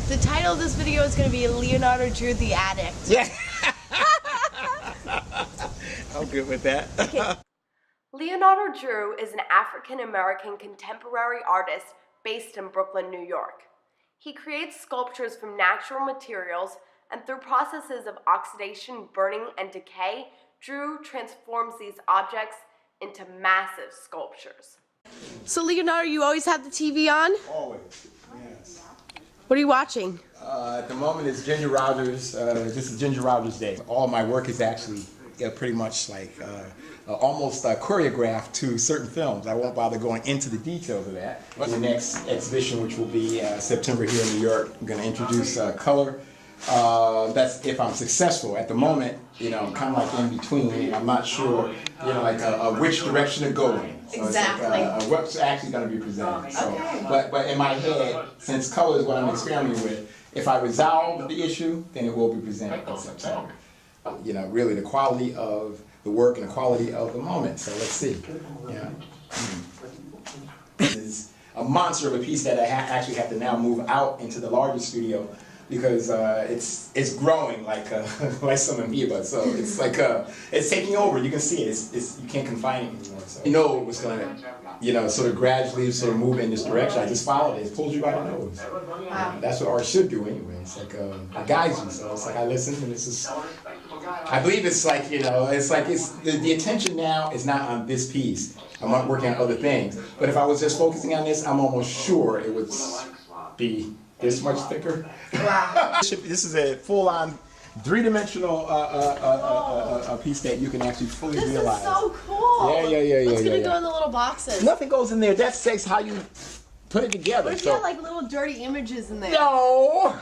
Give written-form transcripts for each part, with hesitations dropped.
The title of this video is going to be Leonardo Drew, the Addict. Yeah. I'm good with that. Okay. Leonardo Drew is an African-American contemporary artist based in Brooklyn, New York. He creates sculptures from natural materials, and through processes of oxidation, burning, and decay, Drew transforms these objects into massive sculptures. So Leonardo, you always have the TV on? Always, yes. What are you watching? At the moment it's Ginger Rogers. This is Ginger Rogers Day. All my work is actually pretty much like almost choreographed to certain films. I won't bother going into the details of that. The next exhibition, which will be September here in New York, I'm going to introduce color. That's if I'm successful. At the moment, you know, I'm kind of like in between. I'm not sure, you know, like which direction to go in. So exactly. It's like, what's actually going to be presented. So, okay. but in my head, since color is what I'm experimenting with, if I resolve the issue, then it will be presented in September. You know, really the quality of the work and the quality of the moment. So let's see. Yeah. This is a monster of a piece that I actually have to now move out into the larger studio because it's growing like like some amoeba. So it's like it's taking over. You can see it. It's you can't confine it anymore. So you know it was gonna, you know, sort of gradually sort of move in this direction. I just followed it. It pulls you by the nose. That's what art should do anyway. It's like it guides you. So it's like I listen and it's just. I believe it's like, you know, it's like it's the attention now is not on this piece. I'm not working on other things. But if I was just focusing on this, I'm almost sure it would be this much thicker. Wow. This is a full-on three-dimensional piece that you can actually fully realize. This is so cool. Yeah. What's going to go in the little boxes? Nothing goes in there. That's how you put it together. What if you had like little dirty images in there? No!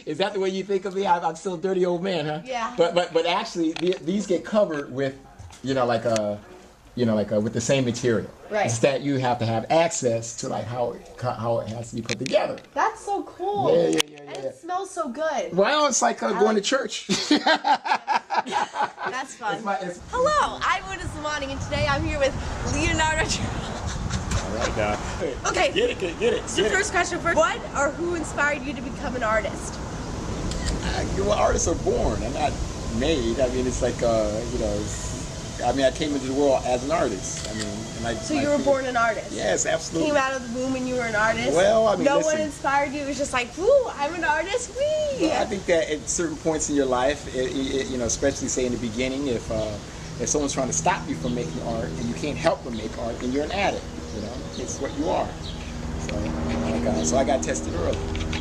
Is that the way you think of me? I'm still a dirty old man, huh? Yeah. But actually, these get covered with, you know, like with the same material. Right. It's that you have to have access to like how it has to be put together. That's so cool. Yeah. And it smells so good. Well, it's like going to church. That's fun. Hello, I'm Una Samani, and today I'm here with Leonardo Drew. All right, now. Okay. Get it. So first question first. What or who inspired you to become an artist? Well, artists are born. They're not made. I mean, it's like, you know, I mean, I came into the world as an artist. I mean, so you were born an artist? Yes, absolutely. Came out of the womb and you were an artist? Well, I mean, no one inspired you. It was just like, woo, I'm an artist. Wee. Well, I think that at certain points in your life, you know, especially say in the beginning, if someone's trying to stop you from making art and you can't help but make art, then you're an addict. You know, it's what you are. So I got tested early.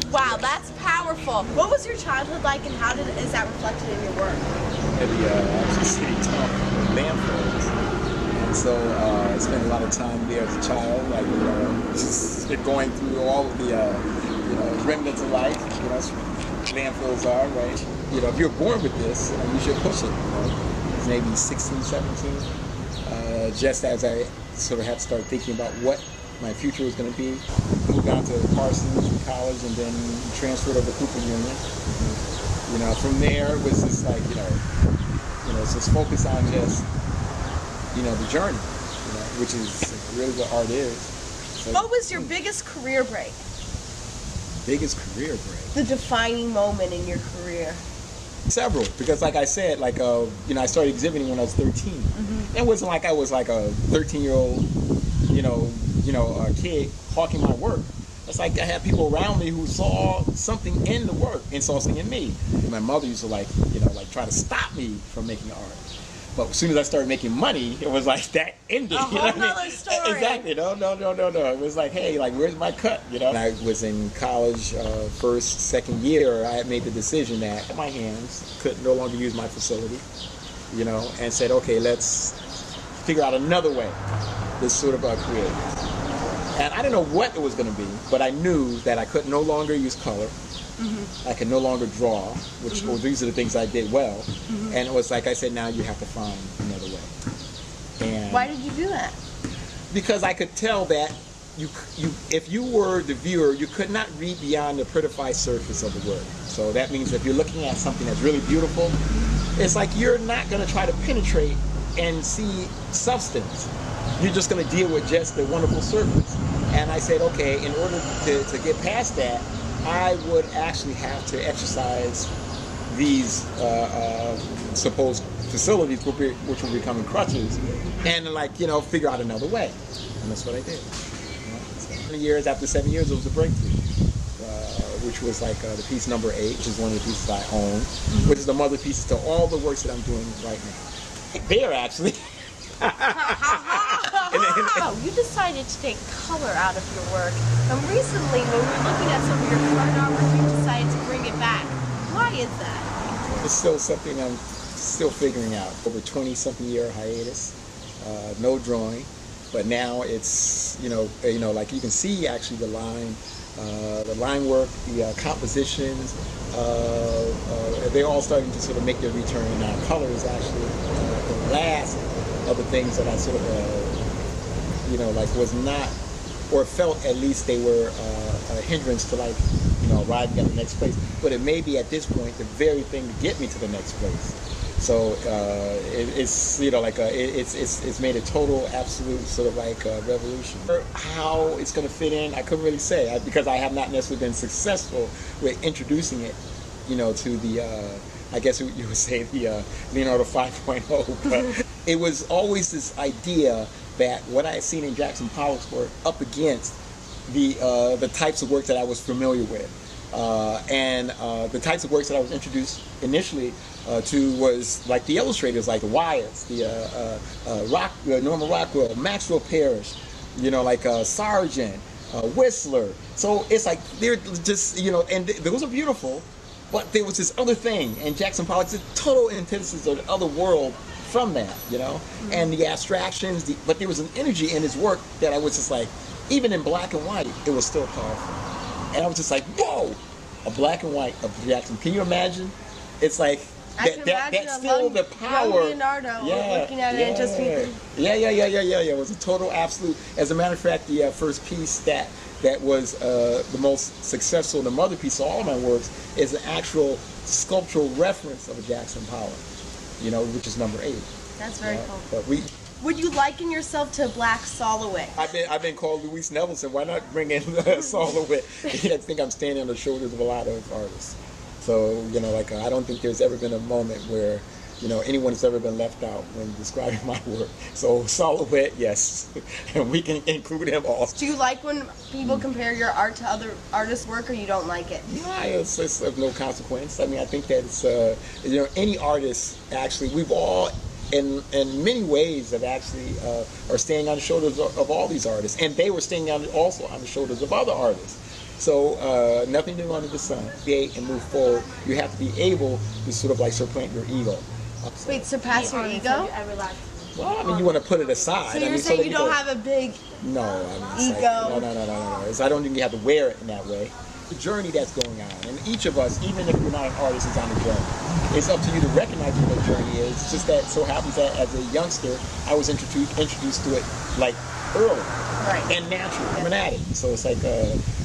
Wow, that's powerful. What was your childhood like, and how is that reflected in your work? I was a city town landfills, and so I spent a lot of time there as a child, like, you know, just going through all of the you know, remnants of life. You know, landfills are, right? You know, if you're born with this, you should push it. You know, maybe 16, 17. Just as I sort of had to start thinking about what my future was going to be, moved on to Parsons College and then transferred over to Cooper Union. You know, from there it was just like, you know, it's just focus on just, you know, the journey, you know, which is really what art is. So, what was your biggest career break? Biggest career break? The defining moment in your career. Several, because like I said, like, you know, I started exhibiting when I was 13. Mm-hmm. It wasn't like I was like a 13-year-old, you know, kid hawking my work. It's like I had people around me who saw something in the work and saw something in me. My mother used to like, you know, like try to stop me from making art. But as soon as I started making money, it was like that ended. A whole nother story. Exactly. No. It was like, hey, like, where's my cut? You know. When I was in college, second year, I had made the decision that my hands could no longer use my facility. You know, and said, okay, let's figure out another way. This sort of create. And I didn't know what it was going to be, but I knew that I could no longer use color. Mm-hmm. I could no longer draw, which well, these are the things I did well. Mm-hmm. And it was like I said, now you have to find another way. And why did you do that? Because I could tell that if you were the viewer, you could not read beyond the prettified surface of the work. So that means if you're looking at something that's really beautiful, it's like you're not going to try to penetrate and see substance. You're just going to deal with just the wonderful surface. And I said, okay, in order to get past that, I would actually have to exercise these supposed facilities, which were becoming crutches, and like, you know, figure out another way. And that's what I did. 7 years, after 7 years, it was a breakthrough, which was like the piece number 8, which is one of the pieces I own, which is the mother pieces to all the works that I'm doing right now. There, actually. You decided to take color out of your work, and recently, when we were looking at some of your current artwork, you decided to bring it back. Why is that? It's still something I'm still figuring out. Over 20-something year hiatus, no drawing, but now it's, you know, like you can see actually the line work, the compositions, they're all starting to sort of make their return. And now color is actually the last of the things that I sort of, you know, like was not, or felt at least they were a hindrance to, like, you know, arriving at the next place. But it may be at this point the very thing to get me to the next place. So it's, you know, like it's made a total, absolute sort of like revolution. How it's going to fit in, I couldn't really say, because I have not necessarily been successful with introducing it, you know, to the, I guess you would say the Leonardo 5.0. But it was always this idea that what I had seen in Jackson Pollock's work up against the types of work that I was familiar with. And the types of works that I was introduced initially to was like the illustrators, like the Wyatts, the Norman Rockwell, Maxwell Parrish, you know, like Sargent, Whistler. So it's like they're just, you know, and those are beautiful, but there was this other thing, and Jackson Pollock's a total antithesis of the other world from that, you know, and the abstractions, but there was an energy in his work that I was just like, even in black and white, it was still powerful. And I was just like, whoa, a black and white of Jackson. Can you imagine? It's like, that's still the power. Leonardo, looking at it and just thinking. Yeah. It was a total, absolute. As a matter of fact, the first piece that was the most successful, the mother piece of all of my works, is an actual sculptural reference of a Jackson Pollock, you know, which is number 8. That's very cool. But would you liken yourself to Black Soloway? I've been called Louise Nevelson. Why not bring in Soloway? I think I'm standing on the shoulders of a lot of artists. So, you know, like I don't think there's ever been a moment where, you know, anyone has ever been left out when describing my work. So Soloway, yes, and we can include him also. Do you like when people compare your art to other artists' work, or you don't like it? No, it's of no consequence. I mean, I think that it's, you know, any artist, actually, we've all, in many ways, have actually are standing on the shoulders of all these artists, and they were standing also on the shoulders of other artists. So nothing new under the sun. Create and move forward. You have to be able to sort of like supplant your ego. Wait, surpass your ego? Well, I mean, you want to put it aside. So you're saying you don't have a big no, I mean, ego? Like, no. I don't think you have to wear it in that way. The journey that's going on, and each of us, even if you're not an artist, is on the journey. It's up to you to recognize what that journey is. It's just that so happens that as a youngster, I was introduced to it like early, right, and natural. I'm an addict, so it's like,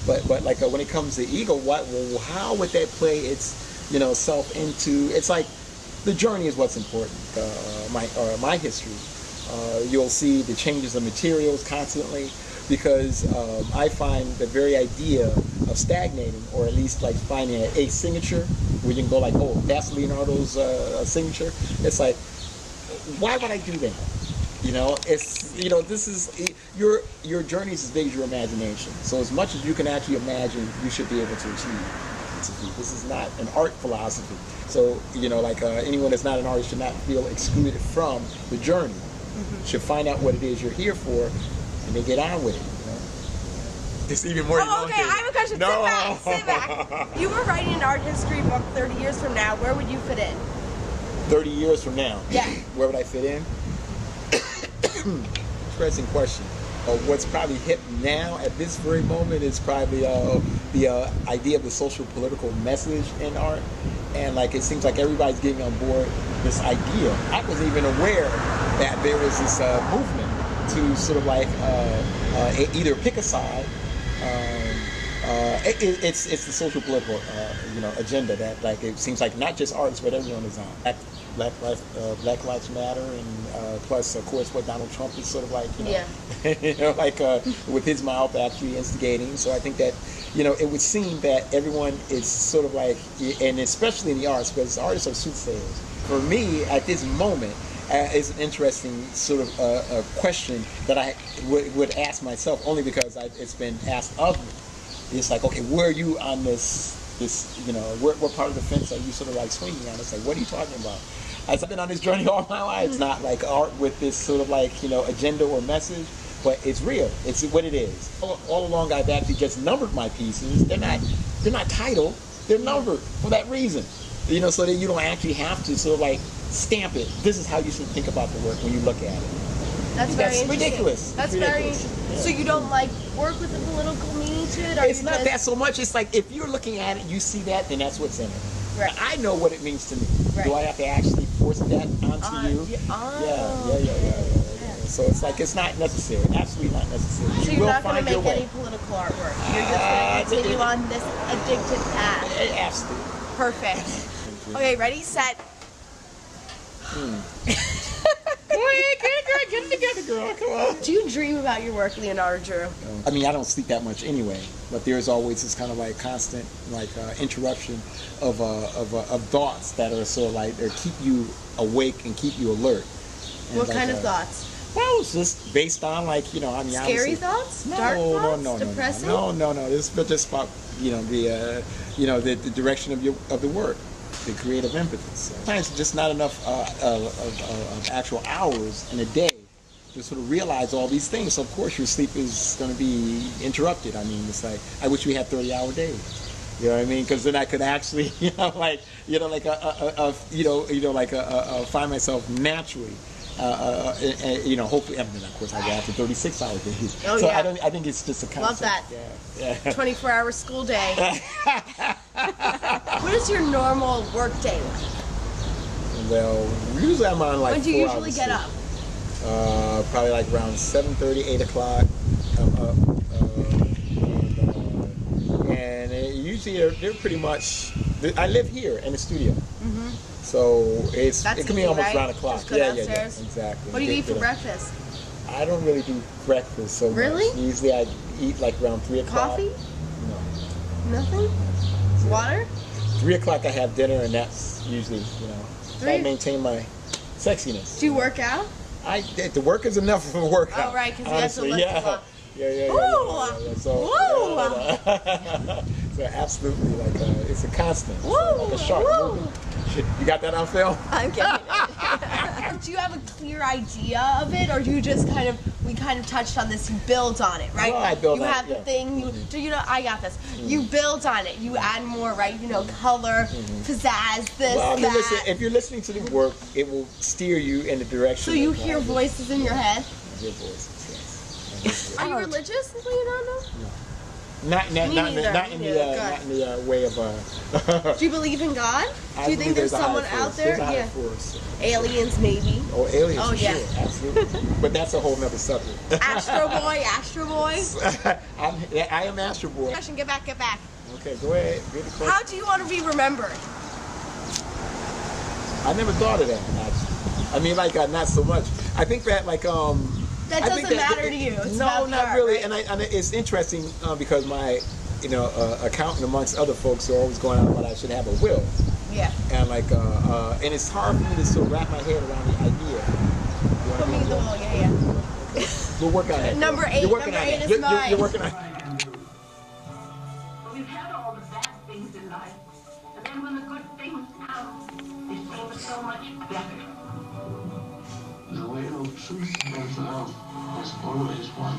but like when it comes to ego, how would that play its, you know, self into? It's like the journey is what's important. My history, you'll see the changes of materials constantly. Because I find the very idea of stagnating, or at least like finding a signature where you can go like, oh, that's Leonardo's signature. It's like, why would I do that? You know, it's, you know, this is your journey is as big as your imagination. So as much as you can actually imagine, you should be able to achieve. This is not an art philosophy. So, you know, like anyone that's not an artist should not feel excluded from the journey. Should find out what it is you're here for, and they get on with it, you know. It's even more. Oh, okay, I have a question. No. Sit back. You were writing an art history book 30 years from now. Where would you fit in? 30 years from now? Yeah. Where would I fit in? Interesting question. What's probably hip now at this very moment is probably the idea of the social political message in art. And like it seems like everybody's getting on board this idea. I wasn't even aware that there was this movement to sort of like either pick a side It's the social political agenda that like it seems like not just artists but everyone is on. Black Lives Matter, and plus of course what Donald Trump is sort of like with his mouth actually instigating. So I think that it would seem that everyone is sort of like, and especially in the arts, because artists are soothsayers. For me at this moment. It's an interesting sort of a question that I would ask myself, only because it's been asked of me. It's like, okay, where are you on this what part of the fence are you sort of like swinging on? It's like, what are you talking about? I've been on this journey all my life. It's not like art with this sort of like agenda or message, but it's real. It's what it is. All along, I've actually just numbered my pieces. They're not titled. They're numbered for that reason. So that you don't actually have to sort of like stamp it. This is how you should think about the work when you look at it. That's ridiculous. That's very interesting. Yeah. So you don't like work with a political meaning to it? Or it's not that so much. It's like if you're looking at it, you see that, then that's what's in it. Right. I know what it means to me. Right. Do I have to actually force that onto you? Yeah. So it's like it's not necessary. Absolutely not necessary. So you're not going to make any political artwork. You're just going to continue on this addicted path. Absolutely. Perfect. Okay, ready, set. Get it together, girl. Come on. Do you dream about your work, Leonardo Drew? I mean, I don't sleep that much anyway, but there's always this kind of like constant interruption of thoughts that are sort of like they keep you awake and keep you alert. And what kind of thoughts? Well, it's just based on scary thoughts, dark thoughts, depressing. No. This is just about the direction of the work. The creative impetus. Sometimes it's just not enough of actual hours in a day to sort of realize all these things. So of course your sleep is going to be interrupted. I mean, it's like I wish we had 30-hour days. You know what I mean? Because then I could actually, find myself naturally. Hopefully, of course, I go after 36-hour days. Oh, so yeah. I think it's just a concept. Love that. Yeah. 24-hour school day. What is your normal work day like? Well, usually I'm on like 4 hours. When do you usually get up? Probably like around 7:30, 8 o'clock. I'm up. And usually they're pretty much. I live here in the studio. Mm-hmm. So it can be almost right? around o'clock. Just go downstairs. Exactly. What do you eat for breakfast? I don't really do breakfast so much. Really? Usually I eat like around 3 o'clock. Coffee? No. Nothing? Water? 3 o'clock I have dinner, and that's usually, so I maintain my sexiness. Do you work out? The work is enough of a workout. Oh, right, because you have to lift them up. Yeah. So, so absolutely, it's a constant. Like a shark moving. You got that on film? I'm getting it. Do you have a clear idea of it, or do you just we kind of touched on this, you build on it, right? Well, I build you on have it, the thing, I got this. You build on it, you add more, right? Color, pizzazz, this, well, that. Listen, if you're listening to the work, it will steer you in the direction. So you hear voices in your head? I hear voices, yes. Are you religious, Leonardo? No. Not in the way of. Do you believe in God? Do you think there's someone out there? Yeah. Aliens, maybe. Oh, aliens, oh, for yeah. Sure, absolutely. But that's a whole nother subject. Astro Boy. I am Astro Boy. Question, get back. Okay, go ahead. Read the question. How do you want to be remembered? I never thought of that, actually. I mean, not so much. I think that, that doesn't matter to you. It's no, not art, really. Right? And it's interesting because my, accountant amongst other folks are always going on about I should have a will. Yeah. And and it's hard for me to sort of wrap my head around the idea. Put me in the will, yeah. Okay. We'll work on that. Number 8. Number 8 is mine. You're working on it. We've had all the bad things in life, and then when the good things come, they seem so much better. The way of truth and love is always one.